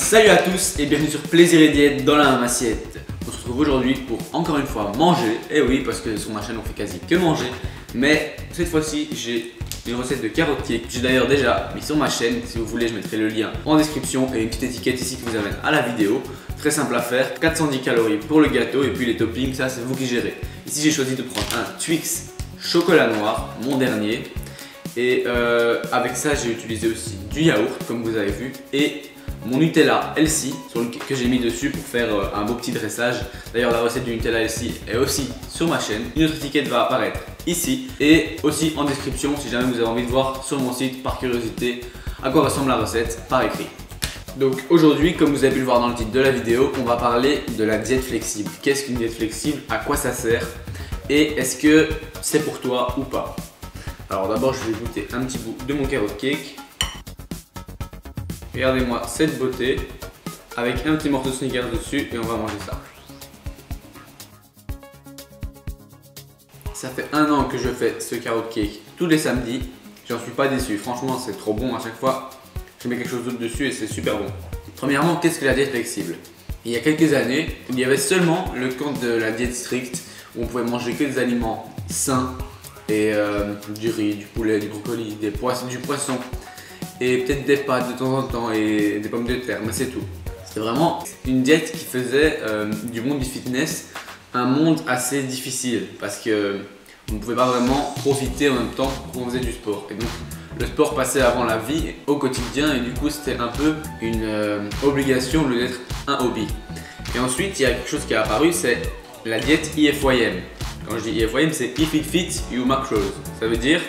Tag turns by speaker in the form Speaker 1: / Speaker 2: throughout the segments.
Speaker 1: Salut à tous et bienvenue sur Plaisir et Diète dans la même assiette. On se retrouve aujourd'hui pour encore une fois manger. Et oui, parce que sur ma chaîne on fait quasi que manger. Mais cette fois-ci j'ai une recette de carottes cake. J'ai d'ailleurs déjà mis sur ma chaîne. Si vous voulez, je mettrai le lien en description et une petite étiquette ici qui vous amène à la vidéo. Très simple à faire, 410 calories pour le gâteau et puis les toppings, ça c'est vous qui gérez. Ici j'ai choisi de prendre un Twix chocolat noir, mon dernier. Et avec ça j'ai utilisé aussi du yaourt comme vous avez vu et mon Nutella Healthy que j'ai mis dessus pour faire un beau petit dressage. D'ailleurs la recette du Nutella Healthy est aussi sur ma chaîne. Une autre étiquette va apparaître ici et aussi en description si jamais vous avez envie de voir sur mon site par curiosité à quoi ressemble la recette par écrit. Donc aujourd'hui, comme vous avez pu le voir dans le titre de la vidéo, on va parler de la diète flexible. Qu'est-ce qu'une diète flexible? À quoi ça sert? Et est-ce que c'est pour toi ou pas? Alors d'abord je vais goûter un petit bout de mon carrot cake. Regardez-moi cette beauté avec un petit morceau de Snickers dessus et on va manger ça. Ça fait 1 an que je fais ce carrot cake tous les samedis. J'en suis pas déçu, franchement c'est trop bon à chaque fois. Je mets quelque chose d'autre dessus et c'est super bon. Premièrement, qu'est-ce que la diète flexible? Il y a quelques années, il y avait seulement le compte de la diète stricte où on pouvait manger que des aliments sains et du riz, du poulet, du brocoli, du poisson et peut-être des pâtes de temps en temps et des pommes de terre, mais c'est tout. C'était vraiment une diète qui faisait du monde du fitness un monde assez difficile parce que on ne pouvait pas vraiment profiter en même temps qu'on faisait du sport. Et donc le sport passait avant la vie au quotidien et du coup c'était un peu une obligation au lieu d'être un hobby. Et ensuite il y a quelque chose qui est apparu, c'est la diète IFYM. Quand je dis IFYM, c'est If It Fits You Macros. Ça veut dire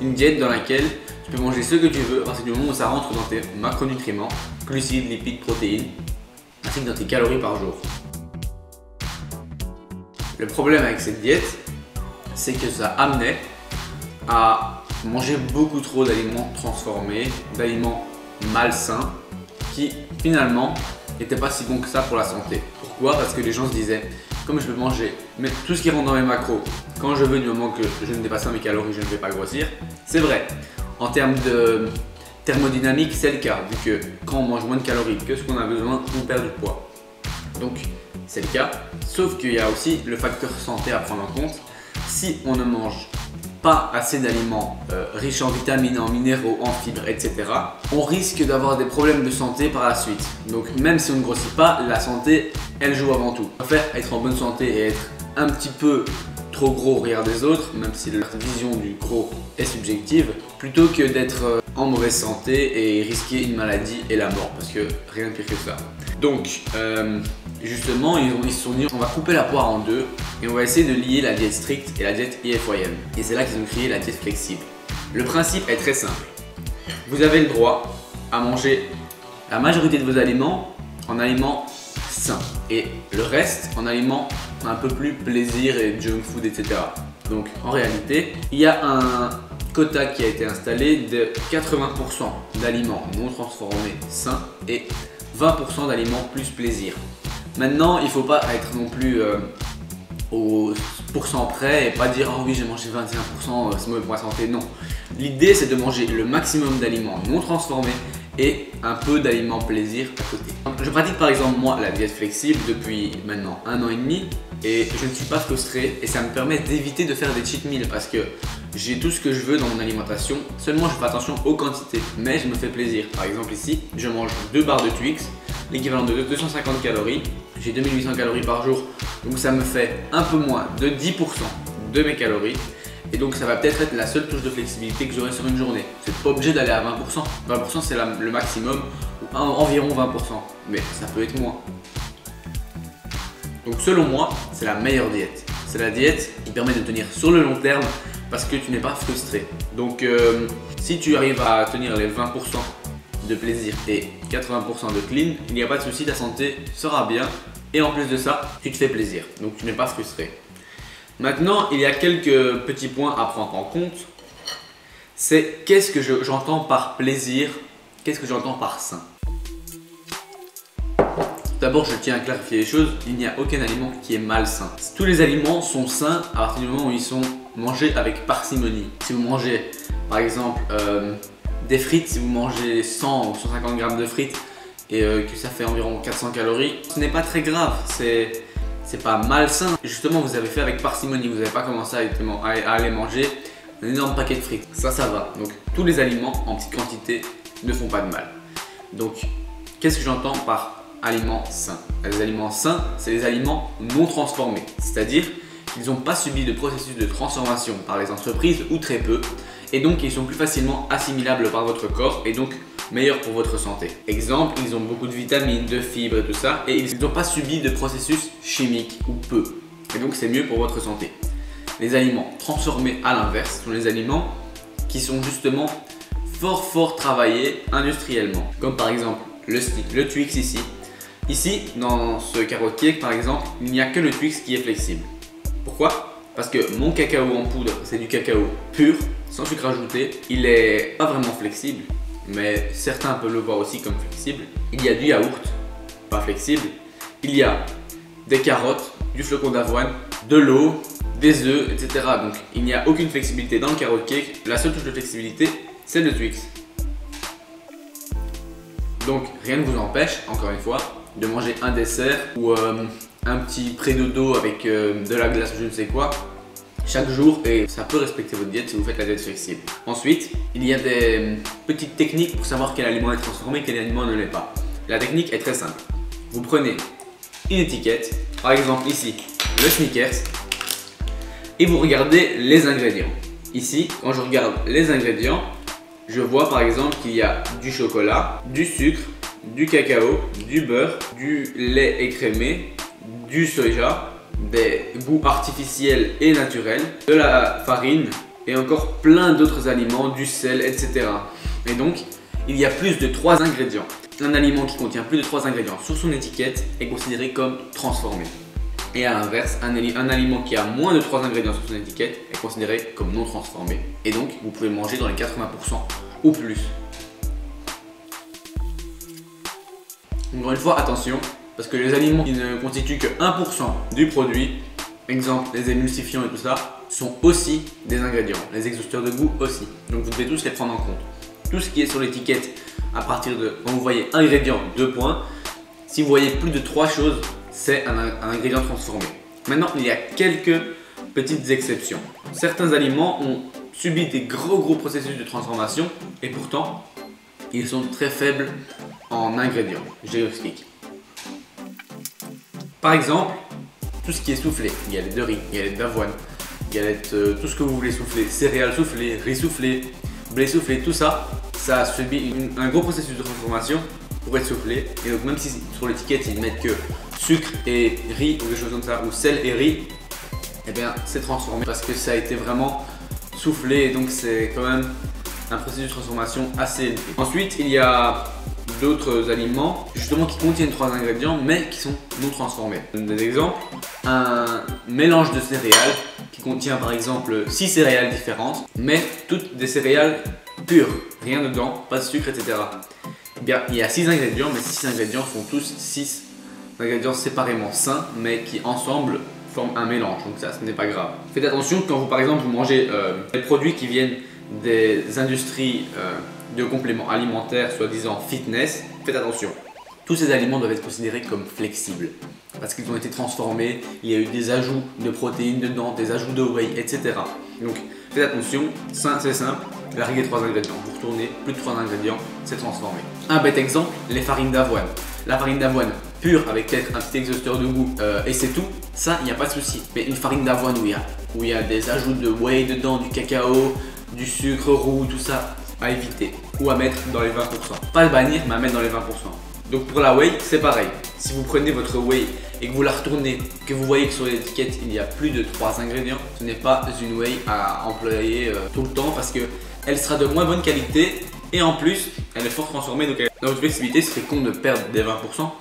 Speaker 1: une diète dans laquelle tu peux manger ce que tu veux à partir du moment où ça rentre dans tes macronutriments, glucides, lipides, protéines, ainsi que dans tes calories par jour. Le problème avec cette diète, c'est que ça amenait à manger beaucoup trop d'aliments transformés, d'aliments malsains, qui finalement n'étaient pas si bons que ça pour la santé. Pourquoi? Parce que les gens se disaient, comme je peux manger mais tout ce qui rentre dans mes macros, quand je veux, du moment que je ne dépasse pas mes calories, je ne vais pas grossir. C'est vrai, en termes de thermodynamique, c'est le cas, vu que quand on mange moins de calories que ce qu'on a besoin, on perd du poids. Donc c'est le cas, sauf qu'il y a aussi le facteur santé à prendre en compte. Si on ne mange pas assez d'aliments riches en vitamines, en minéraux, en fibres, etc., on risque d'avoir des problèmes de santé par la suite. Donc même si on ne grossit pas, la santé, elle joue avant tout. On préfère être en bonne santé et être un petit peu trop gros au regard des autres, même si leur vision du gros est subjective, plutôt que d'être en mauvaise santé et risquer une maladie et la mort, parce que rien de pire que ça. Donc justement, ils se sont dit on va couper la poire en deux et on va essayer de lier la diète stricte et la diète IFYM. Et c'est là qu'ils ont créé la diète flexible. Le principe est très simple. Vous avez le droit à manger la majorité de vos aliments en aliments sains et le reste en aliments un peu plus plaisir et junk food, etc. Donc en réalité, il y a un quota qui a été installé de 80% d'aliments non transformés sains et 20% d'aliments plus plaisir. Maintenant, il ne faut pas être non plus au pourcent près et pas dire oh oui j'ai mangé 21%, c'est mauvais pour la santé. Non, l'idée c'est de manger le maximum d'aliments non transformés et un peu d'aliments plaisir à côté. Je pratique par exemple moi la diète flexible depuis maintenant 1 an et demi et je ne suis pas frustré et ça me permet d'éviter de faire des cheat meals parce que j'ai tout ce que je veux dans mon alimentation, seulement je fais attention aux quantités, mais je me fais plaisir. Par exemple ici, je mange 2 barres de Twix, l'équivalent de 250 calories, j'ai 2800 calories par jour, donc ça me fait un peu moins de 10% de mes calories. Et donc ça va peut-être être la seule touche de flexibilité que j'aurai sur une journée. C'est pas obligé d'aller à 20%. 20% c'est le maximum, ou environ 20%, mais ça peut être moins. Donc selon moi, c'est la meilleure diète. C'est la diète qui permet de tenir sur le long terme parce que tu n'es pas frustré. Donc si tu arrives à tenir les 20% de plaisir et 80% de clean, il n'y a pas de souci, ta santé sera bien et en plus de ça, tu te fais plaisir. Donc tu n'es pas frustré. Maintenant, il y a quelques petits points à prendre en compte. C'est qu'est-ce que j'entends par plaisir, qu'est-ce que j'entends par sain. D'abord, je tiens à clarifier les choses, il n'y a aucun aliment qui est malsain. Tous les aliments sont sains à partir du moment où ils sont mangés avec parcimonie. Si vous mangez par exemple des frites, si vous mangez 100 ou 150 grammes de frites et que ça fait environ 400 calories, ce n'est pas très grave, c'est pas malsain. Justement, vous avez fait avec parcimonie, vous n'avez pas commencé à aller manger un énorme paquet de frites. Ça va. Donc tous les aliments en petite quantité ne font pas de mal. Donc qu'est-ce que j'entends par aliments sains? Les aliments sains, c'est les aliments non transformés, c'est-à-dire qu'ils n'ont pas subi de processus de transformation par les entreprises ou très peu, et donc ils sont plus facilement assimilables par votre corps et donc meilleurs pour votre santé. Exemple, ils ont beaucoup de vitamines, de fibres et tout ça, et ils n'ont pas subi de processus chimiques ou peu, et donc c'est mieux pour votre santé. Les aliments transformés à l'inverse sont les aliments qui sont justement fort travaillés industriellement, comme par exemple le Twix ici. Ici, dans ce carrot cake par exemple, il n'y a que le Twix qui est flexible. Pourquoi? Parce que mon cacao en poudre, c'est du cacao pur, sans sucre ajouté. Il n'est pas vraiment flexible, mais certains peuvent le voir aussi comme flexible. Il y a du yaourt, pas flexible. Il y a des carottes, du flocon d'avoine, de l'eau, des œufs, etc. Donc il n'y a aucune flexibilité dans le carrot cake. La seule touche de flexibilité, c'est le Twix. Donc rien ne vous empêche, encore une fois, de manger un dessert ou un petit pré-dodo avec de la glace ou je ne sais quoi chaque jour, et ça peut respecter votre diète si vous faites la diète flexible. Ensuite, il y a des petites techniques pour savoir quel aliment est transformé et quel aliment ne l'est pas. La technique est très simple. Vous prenez une étiquette, par exemple ici, le Snickers, et vous regardez les ingrédients. Ici, quand je regarde les ingrédients, je vois par exemple qu'il y a du chocolat, du sucre, du cacao, du beurre, du lait écrémé, du soja, des goûts artificiels et naturels, de la farine et encore plein d'autres aliments, du sel, etc. Et donc, il y a plus de 3 ingrédients. Un aliment qui contient plus de 3 ingrédients sur son étiquette est considéré comme transformé. Et à l'inverse, un aliment qui a moins de 3 ingrédients sur son étiquette est considéré comme non transformé. Et donc, vous pouvez le manger dans les 80% ou plus. Encore une fois, attention, parce que les aliments qui ne constituent que 1% du produit, exemple les émulsifiants et tout ça, sont aussi des ingrédients, les exhausteurs de goût aussi. Donc vous devez tous les prendre en compte. Tout ce qui est sur l'étiquette, à partir de quand vous voyez ingrédient 2 points, si vous voyez plus de 3 choses, c'est un ingrédient transformé. Maintenant, il y a quelques petites exceptions. Certains aliments ont subi des gros processus de transformation et pourtant, ils sont très faibles en ingrédients. Je l'explique. Par exemple, tout ce qui est soufflé, galette de riz, galette d'avoine, galette, tout ce que vous voulez souffler, céréales soufflées, riz soufflé, blé soufflé, tout ça, ça a subi un gros processus de transformation pour être soufflé. Et donc même si sur l'étiquette ils mettent que sucre et riz ou des choses comme ça, ou sel et riz, eh bien c'est transformé parce que ça a été vraiment soufflé et donc c'est quand même un processus de transformation assez élevé. Ensuite, il y a d'autres aliments justement qui contiennent 3 ingrédients mais qui sont non transformés. Des exemples, un mélange de céréales qui contient par exemple 6 céréales différentes mais toutes des céréales pures, rien dedans, pas de sucre, etc. Eh bien, il y a 6 ingrédients mais 6 ingrédients font tous 6 ingrédients séparément sains mais qui ensemble forment un mélange, donc ça ce n'est pas grave. Faites attention quand vous par exemple vous mangez des produits qui viennent des industries de compléments alimentaires soi-disant fitness, faites attention. Tous ces aliments doivent être considérés comme flexibles parce qu'ils ont été transformés, il y a eu des ajouts de protéines dedans, des ajouts de whey, etc. Donc faites attention, c'est simple, larguez 3 ingrédients, vous retournez, plus de 3 ingrédients, c'est transformé. Un bête exemple, les farines d'avoine. La farine d'avoine pure avec peut-être un petit exhausteur de goût et c'est tout, ça il n'y a pas de souci. Mais une farine d'avoine où il y a des ajouts de whey dedans, du cacao, du sucre roux, tout ça, à éviter ou à mettre dans les 20%. Pas le bannir, mais à mettre dans les 20%. Donc pour la whey, c'est pareil. Si vous prenez votre whey et que vous la retournez, que vous voyez que sur l'étiquette il y a plus de 3 ingrédients, ce n'est pas une whey à employer tout le temps parce qu'elle sera de moins bonne qualité et en plus elle est fort transformée. Donc dans votre flexibilité, ce serait con de perdre des 20%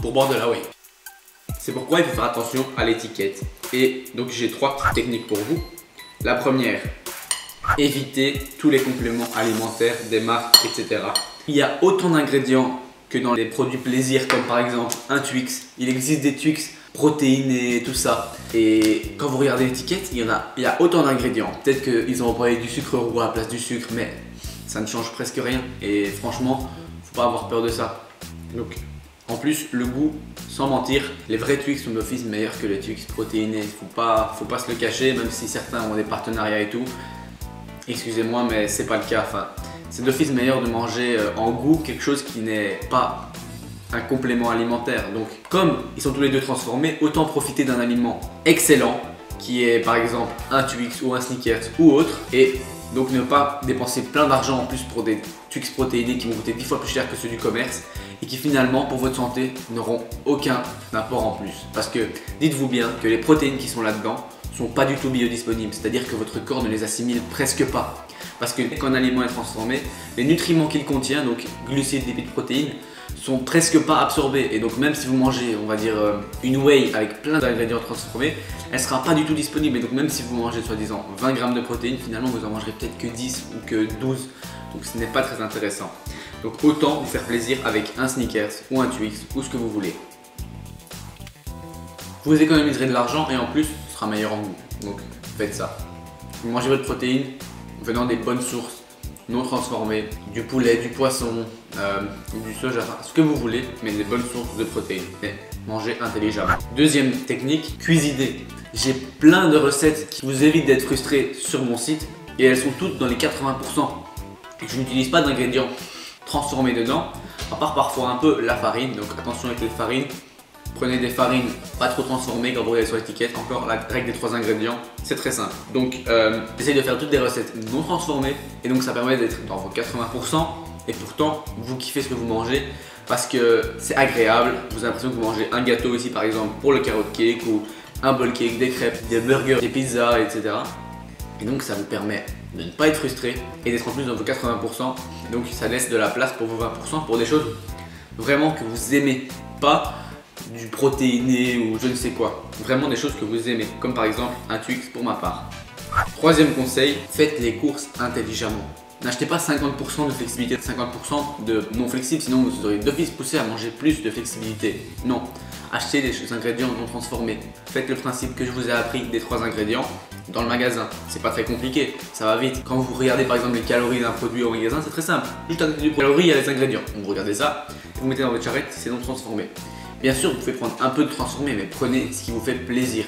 Speaker 1: pour boire de la whey. C'est pourquoi il faut faire attention à l'étiquette. Et donc j'ai 3 petites techniques pour vous. La première, évitez tous les compléments alimentaires des marques, etc. Il y a autant d'ingrédients que dans les produits plaisir comme par exemple un Twix. Il existe des Twix protéinés et tout ça. Et quand vous regardez l'étiquette, il y a autant d'ingrédients. Peut-être qu'ils ont employé du sucre roux à la place du sucre, mais ça ne change presque rien. Et franchement, faut pas avoir peur de ça. Donc En plus, le goût, sans mentir, les vrais Twix sont d'office meilleurs que les Twix protéinés. Faut pas se le cacher, même si certains ont des partenariats et tout. Excusez-moi, mais c'est pas le cas. Enfin, c'est d'office meilleur de manger en goût quelque chose qui n'est pas un complément alimentaire. Donc, comme ils sont tous les deux transformés, autant profiter d'un aliment excellent qui est par exemple un Twix ou un Snickers ou autre, et donc ne pas dépenser plein d'argent en plus pour des Twix protéinés qui vont coûter 10 fois plus cher que ceux du commerce et qui finalement pour votre santé n'auront aucun apport en plus. Parce que dites-vous bien que les protéines qui sont là-dedans sont pas du tout biodisponibles, c'est-à-dire que votre corps ne les assimile presque pas. Parce que quand un aliment est transformé, les nutriments qu'il contient, donc glucides, lipides, protéines, sont presque pas absorbés, et donc même si vous mangez, on va dire, une whey avec plein d'ingrédients transformés, elle sera pas du tout disponible, et donc même si vous mangez soi-disant 20 grammes de protéines, finalement vous en mangerez peut-être que 10 ou que 12, donc ce n'est pas très intéressant. Donc autant vous faire plaisir avec un Snickers ou un Twix ou ce que vous voulez. Vous économiserez de l'argent et en plus ce sera meilleur en goût, donc faites ça. Vous mangez votre protéine venant des bonnes sources, non transformées, du poulet, du poisson, du soja, ce que vous voulez, mais des bonnes sources de protéines. Et mangez intelligemment. Deuxième technique, cuisiner. J'ai plein de recettes qui vous évitent d'être frustrés sur mon site et elles sont toutes dans les 80%. Je n'utilise pas d'ingrédients transformés dedans, à part parfois un peu la farine, donc attention avec les farines. Prenez des farines pas trop transformées quand vous regardez sur l'étiquette. Encore la règle des 3 ingrédients, c'est très simple. Donc essayez de faire toutes des recettes non transformées et donc ça permet d'être dans vos 80% et pourtant vous kiffez ce que vous mangez parce que c'est agréable. Vous avez l'impression que vous mangez un gâteau ici par exemple pour le carrot cake ou un bowl cake, des crêpes, des burgers, des pizzas, etc. Et donc ça vous permet de ne pas être frustré et d'être en plus dans vos 80%. Donc ça laisse de la place pour vos 20% pour des choses vraiment que vous aimez, pas du protéiné ou je ne sais quoi. Vraiment des choses que vous aimez, comme par exemple un Twix pour ma part. Troisième conseil, faites les courses intelligemment. N'achetez pas 50% de flexibilité, 50% de non flexible, sinon vous aurez d'office poussé à manger plus de flexibilité. Non, achetez des ingrédients non transformés. Faites le principe que je vous ai appris des 3 ingrédients dans le magasin. C'est pas très compliqué, ça va vite. Quand vous regardez par exemple les calories d'un produit au magasin, c'est très simple. Juste à côté du calories, il y a les ingrédients. Donc vous regardez ça, vous mettez dans votre charrette, c'est non transformé. Bien sûr, vous pouvez prendre un peu de transformé, mais prenez ce qui vous fait plaisir.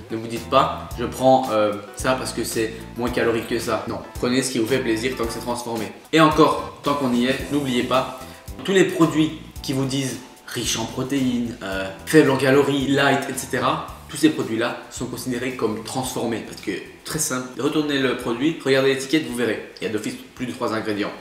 Speaker 1: Ne vous dites pas, je prends ça parce que c'est moins calorique que ça. Non, prenez ce qui vous fait plaisir tant que c'est transformé. Et encore, tant qu'on y est, n'oubliez pas, tous les produits qui vous disent riche en protéines, faible en calories, light, etc. Tous ces produits-là sont considérés comme transformés. Parce que, très simple, retournez le produit, regardez l'étiquette, vous verrez. Il y a d'office plus de 3 ingrédients.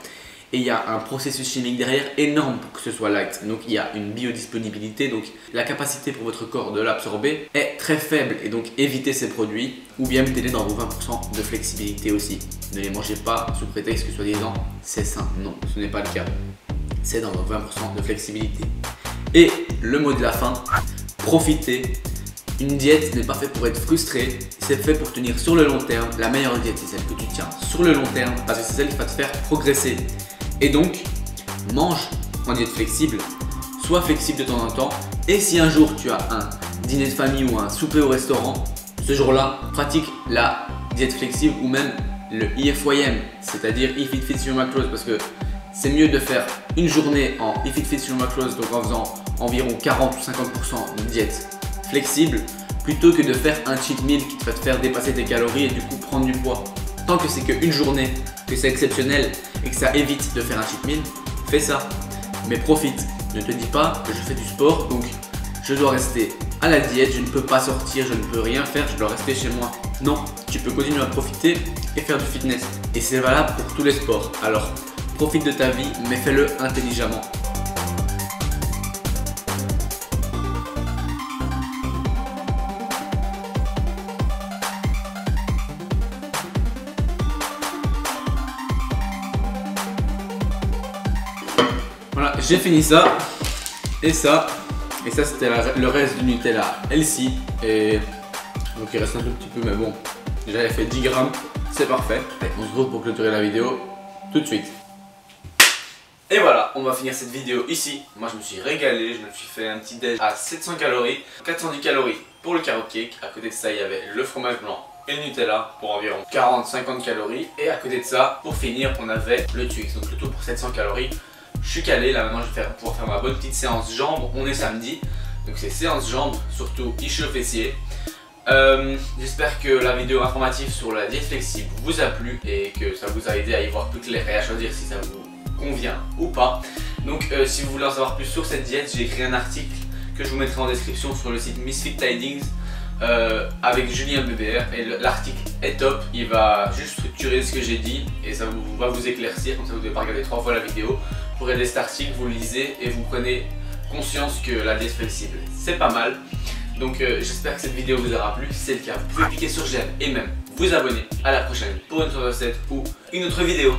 Speaker 1: Et il y a un processus chimique derrière énorme pour que ce soit light. Donc il y a une biodisponibilité, donc la capacité pour votre corps de l'absorber est très faible. Et donc évitez ces produits ou bien mettez-les dans vos 20% de flexibilité aussi. Ne les mangez pas sous prétexte que soi-disant c'est sain. Non, ce n'est pas le cas. C'est dans vos 20% de flexibilité. Et le mot de la fin, profitez. Une diète n'est pas faite pour être frustré, c'est fait pour tenir sur le long terme. La meilleure diète, c'est celle que tu tiens sur le long terme parce que c'est celle qui va te faire progresser. Et donc, mange en diète flexible, sois flexible de temps en temps. Et si un jour tu as un dîner de famille ou un souper au restaurant, ce jour-là, pratique la diète flexible ou même le IFYM, c'est-à-dire If It Fits Your Macros, parce que c'est mieux de faire une journée en If It Fits Your Macros, donc en faisant environ 40 ou 50% de diète flexible, plutôt que de faire un cheat meal qui va te faire dépasser tes calories et du coup prendre du poids. Tant que c'est qu'une journée, que c'est exceptionnel et que ça évite de faire un cheat meal, fais ça. Mais profite. Ne te dis pas que je fais du sport, donc je dois rester à la diète, je ne peux pas sortir, je ne peux rien faire, je dois rester chez moi. Non, tu peux continuer à profiter et faire du fitness. Et c'est valable pour tous les sports. Alors, profite de ta vie, mais fais-le intelligemment. Voilà, j'ai fini ça et ça c'était le reste du Nutella Healthy et donc il reste un tout petit peu mais bon, j'avais fait 10 grammes, c'est parfait. Allez, on se retrouve pour clôturer la vidéo tout de suite. Et voilà, on va finir cette vidéo ici. Moi je me suis régalé, je me suis fait un petit déj à 700 calories, 410 calories pour le carrot cake. À côté de ça il y avait le fromage blanc et le Nutella pour environ 40-50 calories. Et à côté de ça, pour finir, on avait le Twix, donc le tout pour 700 calories. je suis calé. Là maintenant je vais pouvoir faire ma bonne petite séance jambes. On est samedi, donc c'est séance jambes, surtout ischio-fessier. J'espère que la vidéo informative sur la diète flexible vous a plu et que ça vous a aidé à y voir plus clair et à choisir si ça vous convient ou pas. Donc si vous voulez en savoir plus sur cette diète, j'ai écrit un article que je vous mettrai en description sur le site Misfit Tidings avec Julien BBR, et l'article est top. Il va juste structurer ce que j'ai dit et ça va vous éclaircir, comme ça vous ne devez pas regarder 3 fois la vidéo. Pour aider cet article, vous le lisez et vous prenez conscience que la diète flexible c'est pas mal. Donc j'espère que cette vidéo vous aura plu. Si c'est le cas, vous pouvez cliquer sur j'aime et même vous abonner. À la prochaine pour une autre recette ou une autre vidéo.